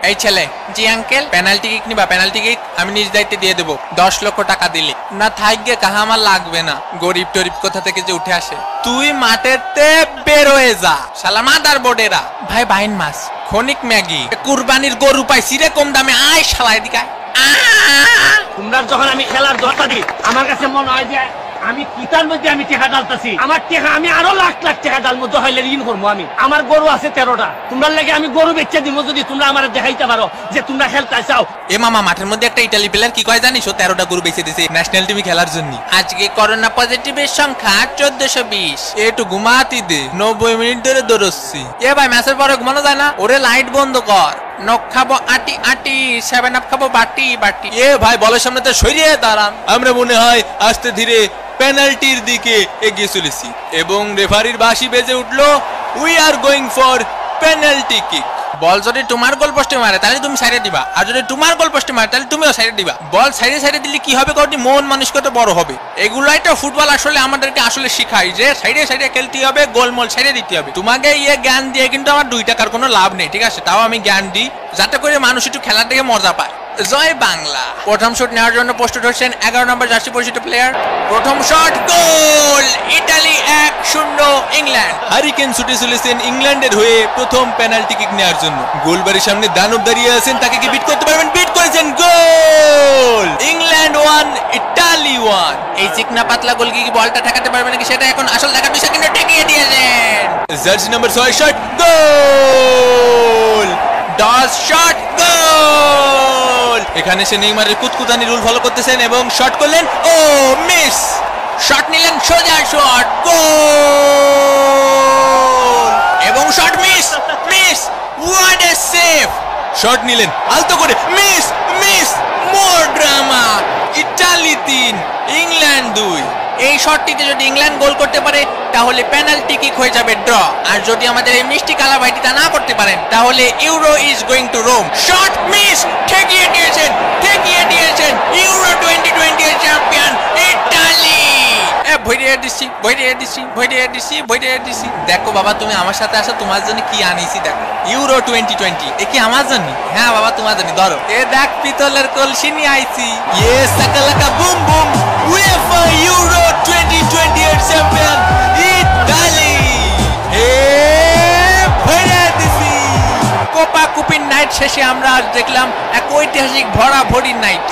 এই ছেলে, জি uncle. Penalty kick নিবা? পেনাল্টি কিক আমি নিজ দায়িত্বে দিয়ে দেবো 10 লক্ষ টাকা দিলে। না থাকবে কাহা, আমার লাগবে না। গরিব টরিব কোথা থেকে যে উঠে আসে। তুই মাঠেতে বের হয়ে যা শালা মাদার বোর্ডেরা। ভাই বাইন মাছ, খনিক ম্যাগি, কুরবানির গরু পাইছি রে কম দামে। আয় শালা এদিকে আয়। তোমরা যখন আমি খেলার দরটা দিই, আমার কাছে মনে হয় যে আমি কিতার মধ্যে আমি টেকা ডালতেছি। আমার টেকা আমি আরো লাখ লাখ টাকা ডাল মধ্যে হইলে ঋণ করবো। আমি আমার গরু আছে 13টা, তোমরা লাগে আমি গরু বেচে দিব যদি তোমরা আমার দেখাইতে পারো যে তোমরা খেলতে চাও। এ মামা, মাঠের মধ্যে একটা ইটালি প্লেয়ার কি কয় জানিস? ও 13টা গরু বেচে দিছে ন্যাশনাল টিমে খেলার জন্য। আজকে করোনা পজিটিভের সংখ্যা 1420। একটু ঘুমাতি দে, 90 মিনিট ধরে দৌড়চ্ছি। এ ভাই, ম্যাচের পরে ঘুমানো যায় না? ওরে লাইট বন্ধ কর। নখ খাবো আটি আটি, 7 আপ খাবো বাটি বাটি। এ ভাই, বলের সামনে তো সরিয়ে দাঁড়ান। আমরা মনে হয় আস্তে ধীরে পেনাল্টির দিকে এগিয়ে চলেছি এবং রেফারির বাঁশি বেজে উঠলো। We are going for penalty kick. Ball যদি তোমার গোল পোস্টে মারে তাহলে তুমি সাইডে দিবা, আর যদি তোমার গোল পোস্টে মারে তাহলে তুমিও সাইডে দিবা। বল সাইডে সাইডে দিলে কি হবে? কারণ মন মানসিকতা বড় হবে। এগুলাই তো ফুটবল আসলে আমাদেরকে আসলে শিখায় যে সাইডে সাইডে খেলতে হবে, গোলমোল সাইডে দিতে হবে। তোমাকে জ্ঞান দিয়ে কিন্তু আমার 2 টাকার কোনো লাভ নেই, ঠিক আছে? তাও আমি জ্ঞান দিই যাতে করে মানুষ একটু খেলার দিকে মজা পায়। জয় বাংলা। প্রথম শট নেওয়ার জন্য প্রস্তুত হচ্ছেন 11 নম্বর জার্সি পরিচিত প্লেয়ার। প্রথম shot, goal! Italy 1-0 England. Harry Kane ছুটে চলেছেন ইংল্যান্ডের হয়ে প্রথম পেনাল্টি কিক নেওয়ার জন্য। গোলবাড়ির সামনে দানব দাঁড়িয়ে আছেন, তাকে কি বিট করতে পারবেন? বিট করেছেন, গোল! England 1 Italy 1। এই চিকনা পাতলা গোল কি বলটা ঠেকাতে পারবে নাকি সেটা এখন আসল দেখার বিষয়, কিন্তু ঠেকিয়ে দিয়েছেন। জার্সি নম্বর 6 শট, গোল! 10 শট, গোল! এখানে সে নেইমারের কুতকুতানি রুল ফলো করতেছেন এবং শট করলেন। ও মিস! শট নিলেন, সোজা শট, গোল! এবং shot miss miss. What a save! Shot নিলেন আলতো করে, মিস মিস। মোর ড্রামা। Italy 3 England 2। এই শটটিতে যদি ইংল্যান্ড গোল করতে পারে তাহলে পেনাল্টি কিক হয়ে যাবে ড্র। আর যদি আমাদের এই মিষ্টি কালা ভাইটি তা না করতে পারেন তাহলে Euro is going to Rome. Shot miss, ঠেকিয়ে দিয়েছেন, ঠেকিয়ে দিয়েছেন। ইউরো 2020 এর চ্যাম্পিয়ন ইতালি। ভইরে দিছি, ভইরে দিছি, ভইরে দিছি, ভইরে দিছি। দেখো বাবা, তুমি আমার সাথে আসো, তোমার জন্য কি আনিছি দেখো। ইউরো 2020। এ কি আমার জন্য? হ্যাঁ বাবা, তোমার জন্য। ধরো, এ দেখ পিতলের কলসি নিয়ে আইছি। ইয়ে সাকালাকা বুম বুম। উয়েফা ইউরো 2020 এর চ্যাম্পিয়ন ইতালি। হে ভইরে দিছি। কোপা কুপির নাইট শেষে আমরা আজ দেখলাম এক ঐতিহাসিক ভরা ভরির নাইট।